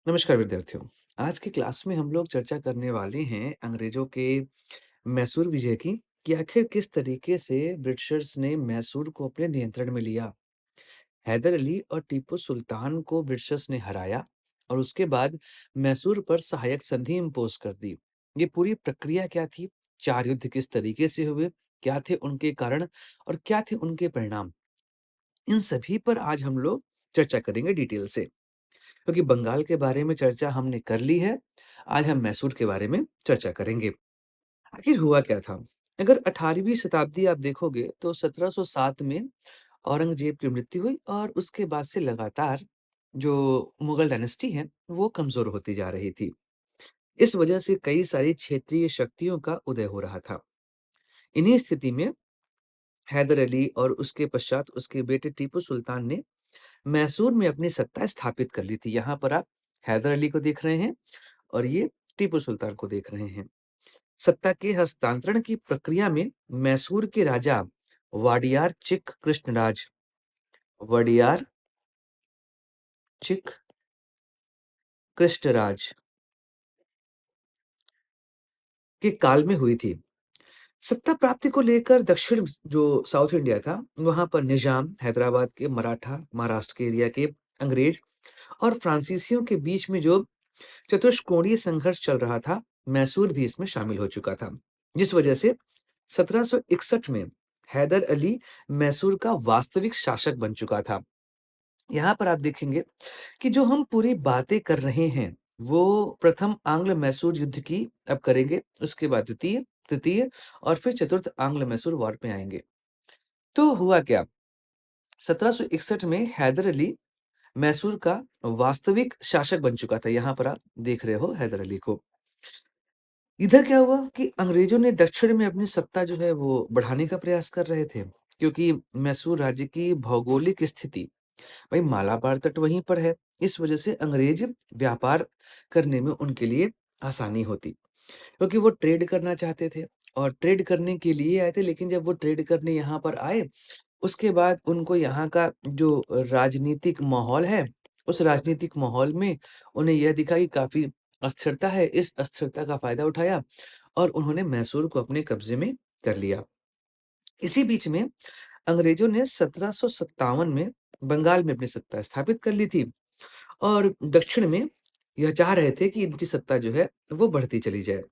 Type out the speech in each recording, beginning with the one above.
नमस्कार विद्यार्थियों। आज की क्लास में हम लोग चर्चा करने वाले हैं अंग्रेजों के मैसूर विजय की कि आखिर किस तरीके से ब्रिटिशर्स ने मैसूर को अपने नियंत्रण में लिया। हैदर अली और टीपू सुल्तान को ब्रिटिशर्स ने हराया और उसके बाद मैसूर पर सहायक संधि इम्पोज कर दी। ये पूरी प्रक्रिया क्या थी? 4 युद्ध किस तरीके से हुए? क्या थे उनके कारण और क्या थे उनके परिणाम? इन सभी पर आज हम लोग चर्चा करेंगे डिटेल से। क्योंकि बंगाल के बारे में चर्चा हमने कर ली है, आज हम मैसूर के बारे में चर्चा करेंगे। आखिर हुआ क्या था? अगर 18वीं शताब्दी आप देखोगे तो 1707 में औरंगजेब की मृत्यु हुई और उसके बाद से लगातार जो मुगल डायनेस्टी है, वो कमजोर होती जा रही थी। इस वजह से कई सारी क्षेत्रीय शक्तियों का उदय हो रहा था। इन्हीं स्थिति में हैदर अली और उसके पश्चात उसके बेटे टीपू सुल्तान ने मैसूर में अपनी सत्ता स्थापित कर ली थी। यहाँ पर आप हैदर अली को देख रहे हैं और ये टीपू सुल्तान को देख रहे हैं। सत्ता के हस्तांतरण की प्रक्रिया में मैसूर के राजा वाडियार चिक कृष्णराज वडियार चिक कृष्णराज के काल में हुई थी। सत्ता प्राप्ति को लेकर दक्षिण जो साउथ इंडिया था, वहां पर निजाम, हैदराबाद के मराठा, महाराष्ट्र के एरिया के अंग्रेज और फ्रांसीसियों के बीच में जो चतुष्कोणीय संघर्ष चल रहा था, मैसूर भी इसमें शामिल हो चुका था। जिस वजह से 1761 में हैदर अली मैसूर का वास्तविक शासक बन चुका था। यहाँ पर आप देखेंगे कि जो हम पूरी बातें कर रहे हैं, वो प्रथम आंग्ल मैसूर युद्ध की अब करेंगे, उसके बाद द्वितीय, तृतीय और फिर चतुर्थ आंग्ल मैसूर वॉर पे आएंगे। तो हुआ क्या? 1761 में हैदर अली मैसूर का वास्तविक शासक बन चुका था। यहाँ पर आप देख रहे हो हैदर अली को। इधर क्या हुआ कि अंग्रेजों ने दक्षिण में अपनी सत्ता जो है वो बढ़ाने का प्रयास कर रहे थे, क्योंकि मैसूर राज्य की भौगोलिक स्थिति, भाई मालाबार तट वहीं पर है। इस वजह से अंग्रेज व्यापार करने में उनके लिए आसानी होती, क्योंकि वो ट्रेड करना चाहते थे और ट्रेड करने के लिए आए थे। लेकिन जब वो ट्रेड करने यहाँ पर आए, उसके बाद उनको यहाँ का जो राजनीतिक माहौल है, उस राजनीतिक माहौल में उन्हें यह दिखा कि काफी अस्थिरता है। इस अस्थिरता का फायदा उठाया और उन्होंने मैसूर को अपने कब्जे में कर लिया। इसी बीच में अंग्रेजों ने 1757 में बंगाल में अपनी सत्ता स्थापित कर ली थी और दक्षिण में यह चाह रहे थे कि इनकी सत्ता जो है वो बढ़ती चली जाए।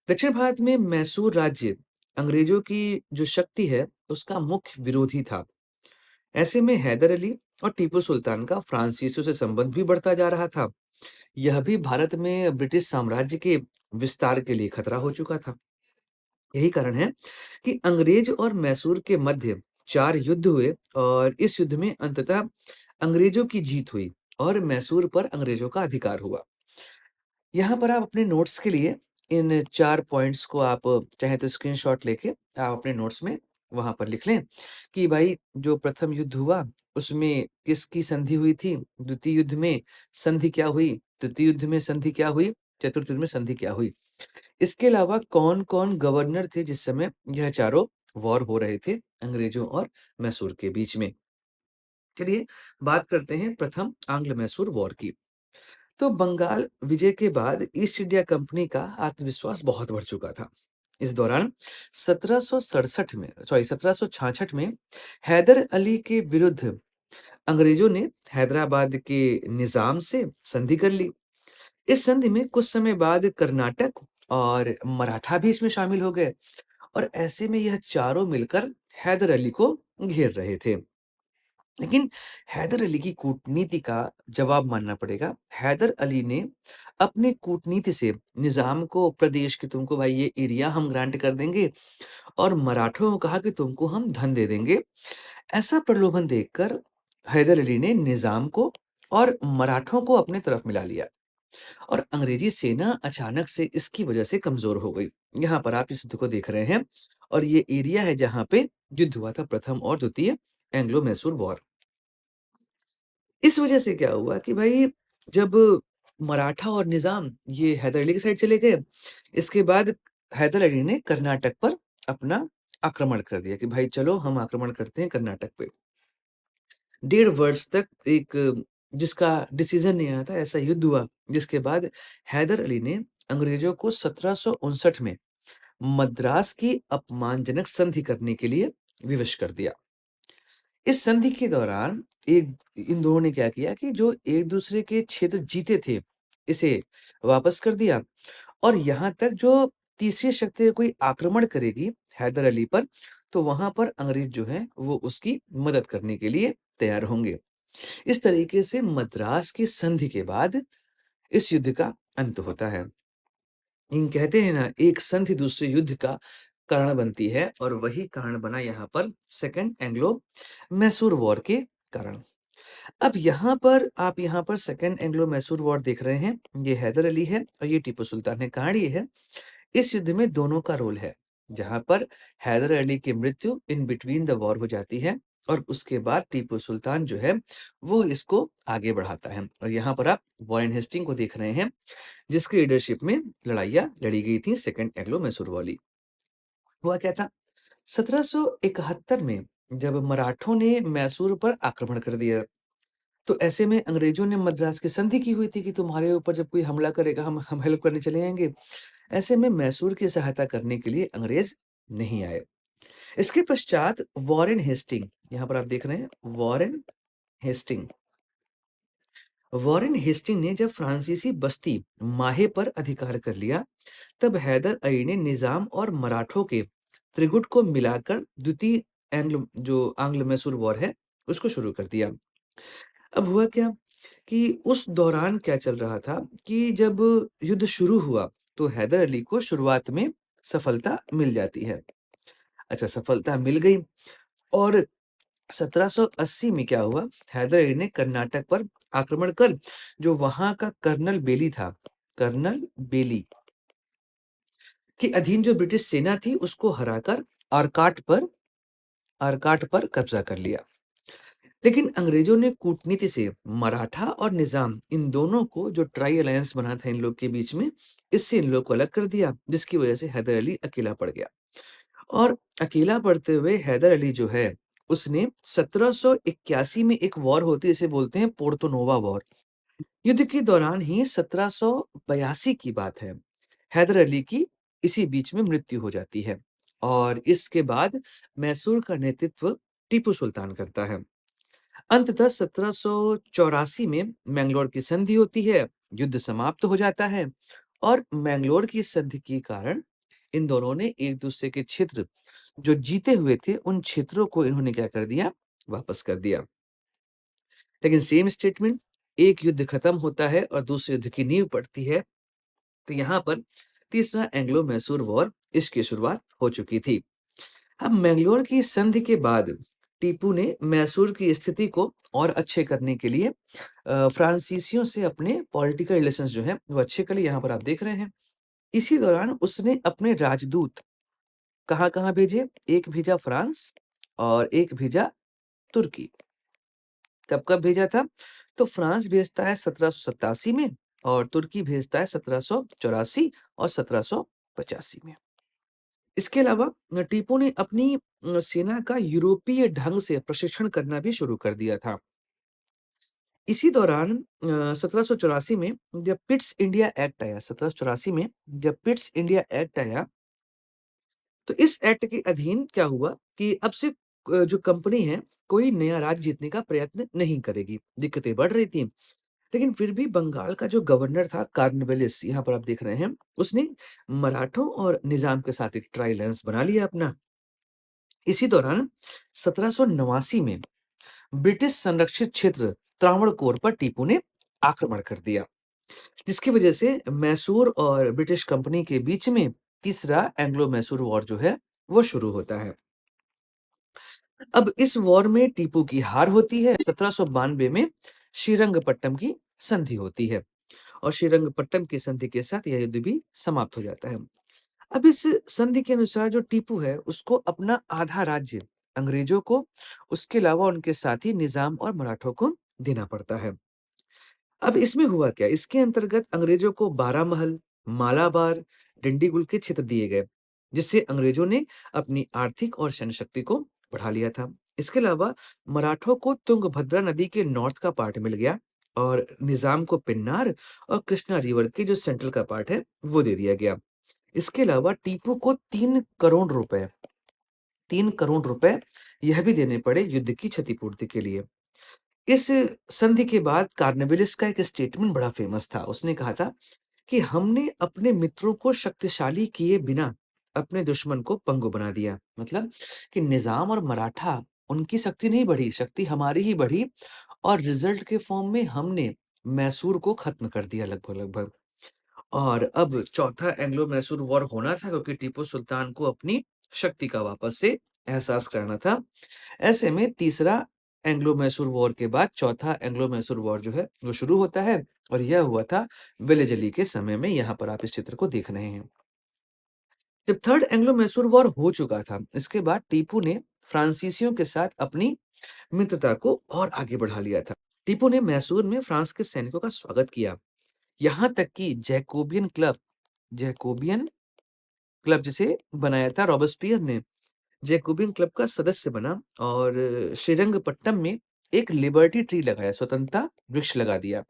दक्षिण भारत में मैसूर राज्य अंग्रेजों की जो शक्ति है, उसका मुख्य विरोधी था। ऐसे में हैदर अली और टीपू सुल्तान का फ्रांसीसियों से संबंध भी बढ़ता जा रहा था। यह भी भारत में ब्रिटिश साम्राज्य के विस्तार के लिए खतरा हो चुका था। यही कारण है कि अंग्रेज और मैसूर के मध्य 4 युद्ध हुए और इस युद्ध में अंततः अंग्रेजों की जीत हुई और मैसूर पर अंग्रेजों का अधिकार हुआ। यहाँ पर आप अपने नोट्स के लिए इन 4 पॉइंट्स को आप चाहे तो स्क्रीनशॉट लेके आप अपने नोट्स में वहां पर लिख लें कि भाई जो प्रथम युद्ध हुआ उसमें किसकी संधि हुई थी, द्वितीय युद्ध में संधि क्या हुई, तृतीय युद्ध में संधि क्या हुई, चतुर्थ युद्ध में संधि क्या हुई। इसके अलावा कौन-कौन गवर्नर थे जिस समय यह चारों वॉर हो रहे थे अंग्रेजों और मैसूर के बीच में। चलिए बात करते हैं प्रथम आंग्ल मैसूर वॉर की। तो बंगाल विजय के बाद ईस्ट इंडिया कंपनी का आत्मविश्वास बहुत बढ़ चुका था। इस दौरान 1766 में हैदर अली के विरुद्ध अंग्रेजों ने हैदराबाद के निजाम से संधि कर ली। इस संधि में कुछ समय बाद कर्नाटक और मराठा भी इसमें शामिल हो गए और ऐसे में यह चारों मिलकर हैदर अली को घेर रहे थे। लेकिन हैदर अली की कूटनीति का जवाब मानना पड़ेगा। हैदर अली ने अपनी कूटनीति से निजाम को प्रदेश कि तुमको भाई ये एरिया हम ग्रांट कर देंगे और मराठों को कहा कि तुमको हम धन दे देंगे। ऐसा प्रलोभन देखकर हैदर अली ने निजाम को और मराठों को अपने तरफ मिला लिया और अंग्रेजी सेना अचानक से इसकी वजह से कमजोर हो गई। यहाँ पर आप इस युद्ध को देख रहे हैं और ये एरिया है जहाँ पे युद्ध हुआ था, प्रथम और द्वितीय एंग्लो मैसूर वॉर। इस वजह से क्या हुआ कि भाई जब मराठा और निजाम ये हैदर अली की साइड चले गए, इसके बाद हैदर अली ने कर्नाटक पर अपना आक्रमण कर दिया कि भाई चलो हम आक्रमण करते हैं कर्नाटक पे। 1.5 वर्ष तक एक जिसका डिसीज़न नहीं आया था, ऐसा युद्ध हुआ, जिसके बाद हैदर अली ने अंग्रेज़ों को 1759 में मद्रास की अपमानजनक संधि करने के लिए विवश कर दिया। इस संधि के दौरान एक इन दोनों ने क्या किया कि जो एक-दूसरे के क्षेत्र जीते थे, इसे वापस कर दिया और यहाँ तक जो तीसरी शक्ति कोई आक्रमण करेगी हैदर अली पर, तो वहाँ पर अंग्रेज़ जो हैं, वो उसकी मदद करने के लिए तैयार होंगे। इस तरीके से मद्रास की संधि के बाद इस युद्ध का अंत होता है। कहते हैं ना, एक संधि दूसरे युद्ध का कारण बनती है और वही कारण बना यहाँ पर सेकंड एंग्लो मैसूर वॉर के कारण। अब यहाँ पर सेकंड एंग्लो मैसूर वॉर देख रहे हैं। ये हैदर अली है और ये टीपू सुल्तान है। कहानी ये है, इस युद्ध में दोनों का रोल है, जहाँ पर हैदर अली की मृत्यु इन बिटवीन द वॉर हो जाती है और उसके बाद टीपू सुल्तान जो है, वो इसको आगे बढ़ाता है और यहाँ पर आप वॉरेन हेस्टिंग को देख रहे हैं, जिसकी लीडरशिप में लड़ाइयाँ लड़ी गई थी सेकंड एंग्लो मैसूर वाली। हुआ क्या था? 1771 में जब मराठों ने मैसूर पर आक्रमण कर दिया, तो ऐसे में अंग्रेजों ने मद्रास की संधि की हुई थी कि तुम्हारे ऊपर जब कोई हमला करेगा, हम हेल्प करने चले आएँगे। ऐसे में मैसूर की सहायता करने के लिए अंग्रेज नहीं आए। इसके पश्चात वॉरेन हेस्टिंग, यहाँ पर आप देख रहे हैं हेस्टिंग वॉरेन हेस्टिंग ने जब फ्रांसीसी बस्ती माहे पर अधिकार कर लिया, तब हैदर अली ने निजाम और मराठों के त्रिगुट को मिलाकर द्वितीय आंग्ल मैसूर वॉर है, उसको शुरू कर दिया। अब हुआ क्या कि उस दौरान क्या चल रहा था कि जब युद्ध शुरू हुआ, तो हैदर अली को शुरुआत में सफलता मिल जाती है। अच्छा, सफलता मिल गई और 1780 में क्या हुआ, हैदर अली ने कर्नाटक पर आक्रमण कर जो वहां का कर्नल बेली के अधीन जो ब्रिटिश सेना थी, उसको हराकर आरकाट पर कब्जा कर लिया। लेकिन अंग्रेजों ने कूटनीति से मराठा और निजाम, इन दोनों को जो ट्राई अलायंस बना था इन लोग के बीच में, इससे इन लोग को अलग कर दिया, जिसकी वजह से हैदर अली अकेला पड़ गया और अकेला पड़ते हुए हैदर अली जो है, उसने 1781 में एक वॉर होती है, इसे बोलते हैं पोर्तो नोवा वॉर। युद्ध के दौरान ही 1782 की बात है, हैदर अली की इसी बीच में मृत्यु हो जाती है और इसके बाद मैसूर का नेतृत्व टीपू सुल्तान करता है। अंततः 1784 में मैंगलोर की संधि होती है, युद्ध समाप्त हो जाता है और मैंगलोर की संधि के कारण इन दोनों ने एक दूसरे के क्षेत्र जो जीते हुए थे, उन क्षेत्रों को इन्होंने क्या कर दिया, वापस कर दिया। लेकिन सेम स्टेटमेंट, एक युद्ध खत्म होता है और दूसरे युद्ध की नींव पड़ती है, तो यहाँ पर तीसरा एंग्लो मैसूर वॉर, इसकी शुरुआत हो चुकी थी। अब मैंगलोर की संधि के बाद टीपू ने मैसूर की स्थिति को और अच्छे करने के लिए फ्रांसीसियों से अपने पॉलिटिकल रिलेशंस जो हैं, वो अच्छे कर लिए, यहाँ पर आप देख रहे हैं। इसी दौरान उसने अपने राजदूत कहाँ-कहाँ भेजे? एक भेजा फ्रांस और एक भेजा तुर्की। कब-कब भेजा था? तो फ्रांस भेजता है 1787 में और तुर्की भेजता है 1784 और 1785 में। इसके अलावा टीपू ने अपनी सेना का यूरोपीय ढंग से प्रशिक्षण करना भी शुरू कर दिया था। इसी दौरान 1784 में जब पिट्स इंडिया एक्ट आया, 1784 में जब पिट्स इंडिया एक्ट आया, तो इस एक्ट के अधीन क्या हुआ कि अब से जो कंपनी है, कोई नया राज्य जीतने का प्रयत्न नहीं करेगी। दिक्कतें बढ़ रही थी, लेकिन फिर भी बंगाल का जो गवर्नर था कार्नवालिस, यहाँ पर आप देख रहे हैं, उसने मराठों और निजाम के साथ एक ट्राई अलायंस बना लिया अपना। इसी दौरान 1789 में ब्रिटिश संरक्षित क्षेत्र त्रावणकोर पर टीपू ने आक्रमण कर दिया, जिसकी वजह से मैसूर और ब्रिटिश कंपनी के बीच में तीसरा एंग्लो मैसूर वॉर जो है, वो शुरू होता है। अब इस वॉर में टीपू की हार होती है। 1792 में श्रीरंगपट्टम की संधि होती है और श्रीरंगपट्टम की संधि के साथ यह युद्ध भी समाप्त हो जाता है। अब इस संधि के अनुसार जो टीपू है, उसको अपना आधा राज्य अंग्रेजों को, उसके अलावा उनके साथी निजाम और मराठों को देना पड़ता है। अब इसमें हुआ क्या? इसके अंतर्गत अंग्रेजों को बारामहल, मालाबार, डिंडीगुल के क्षेत्र दिए गए, जिससे अंग्रेजों ने अपनी आर्थिक और सैन्य शक्ति को बढ़ा लिया था। इसके अलावा मराठों को तुंगभद्रा नदी के नॉर्थ का पार्ट मिल गया, और निज़ाम को पिन्नार और कृष्णा रिवर के जो सेंट्रल का पार्ट है, वो दे दिया गया। इसके अलावा टीपू को 3 करोड़ रुपए यह भी देने पड़े युद्ध की क्षतिपूर्ति के लिए। इस संधि के बाद कार्नवालिस का एक स्टेटमेंट बड़ा फेमस था। उसने कहा था कि हमने अपने मित्रों को शक्तिशाली किए बिना अपने दुश्मन को पंगु बना दिया। मतलब कि निज़ाम और मराठा, उनकी शक्ति नहीं बढ़ी, शक्ति हमारी ही बढ़ी और रिजल्ट के फॉर्म में हमने मैसूर को खत्म कर दिया लगभग-लगभग। और अब चौथा एंग्लो-मैसूर वॉर होना था क्योंकि टीपू सुल्तान को अपनी शक्ति का वापस से एहसास करना था। ऐसे में तीसरा एंग्लो-मैसूर वॉर के बाद चौथा एंग्लो-मैसूर वॉर जो है, वो शुरू होता है और यह हुआ था वेलेजली के समय में। यहाँ पर आप इस चित्र को देख रहे हैं। जब थर्ड एंग्लो-मैसूर वॉर हो चुका था, इसके बाद टीपू ने फ्रांसीसियों के साथ अपनी मित्रता को और आगे बढ़ा लिया था। टीपू ने मैसूर में फ्रांस के सैनिकों का स्वागत किया, यहाँ तक कि जैकोबियन क्लब जिसे बनाया था रॉबespierre ने, जैकोबियन क्लब का सदस्य बना और श्रीरंगपट्टम में एक लिबर्टी ट्री लगाया, स्वतंत्रता वृक्ष लगा दिया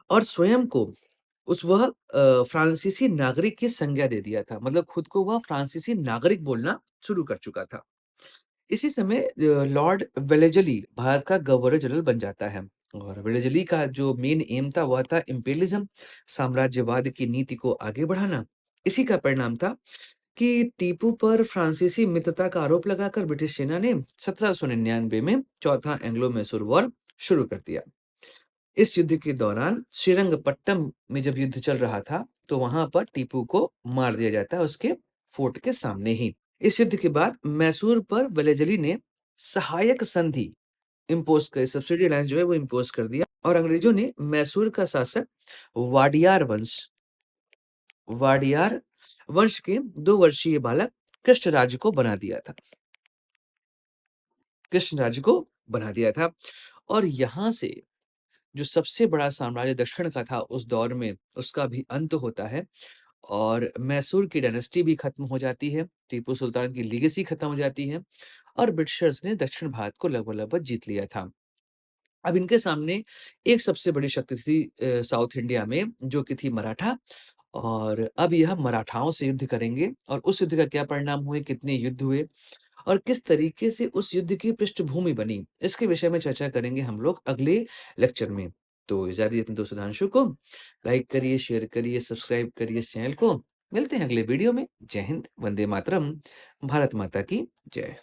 और स्वयं को वह फ्रांसीसी नागरिक की संज्ञा दे दिया था। मतलब खुद को वह फ्रांसीसी नागरिक बोलना शुरू कर चुका था। इसी समय लॉर्ड वेलेजली भारत का गवर्नर जनरल बन जाता है और वेलेजली का जो मेन एम था वह था इम्पेरियलिज्म, साम्राज्यवाद की नीति को आगे बढ़ाना। इसी का परिणाम था कि टीपू पर फ्रांसीसी मित्रता का आरोप लगाकर ब्रिटिश सेना ने 1799 में चौथा एंग्लो मैसूर वॉर शुरू कर दिया। इस युद्ध के दौरान श्रीरंगपट्टम में जब युद्ध चल रहा था, तो वहां पर टीपू को मार दिया जाता है उसके फोर्ट के सामने ही। इस युद्ध के बाद मैसूर पर वेलेजली ने सहायक संधि इम्पोज कर सब्सिडी अलायंस जो है वो इम्पोज कर दिया और अंग्रेजों ने मैसूर का शासक वाडियार वंश वाडियार वंश के 2 वर्षीय बालक कृष्णराज को बना दिया था। कृष्णराज को बना दिया था और यहाँ से जो सबसे बड़ा साम्राज्य दक्षिण का था उस दौर में, उसका भी अंत होता है और मैसूर की डायनेस्टी भी खत्म हो जाती है, टीपू सुल्तान की लीगेसी खत्म हो जाती है और ब्रिटिशर्स ने दक्षिण भारत को लगभग-लगभग जीत लिया था। अब इनके सामने एक सबसे बड़ी शक्ति थी साउथ इंडिया में जो कि थी मराठा और अब यह मराठाओं से युद्ध करेंगे और उस युद्ध का क्या परिणाम हुए, कितने युद्ध हुए और किस तरीके से उस युद्ध की पृष्ठभूमि बनी, इसके विषय में चर्चा करेंगे हम लोग अगले लेक्चर में। तो इजाज़त दीजिए अपने दोस्त सुधांशु को। लाइक करिए, शेयर करिए, सब्सक्राइब करिए इस चैनल को। मिलते हैं अगले वीडियो में। जय हिंद, वंदे मातरम, भारत माता की जय।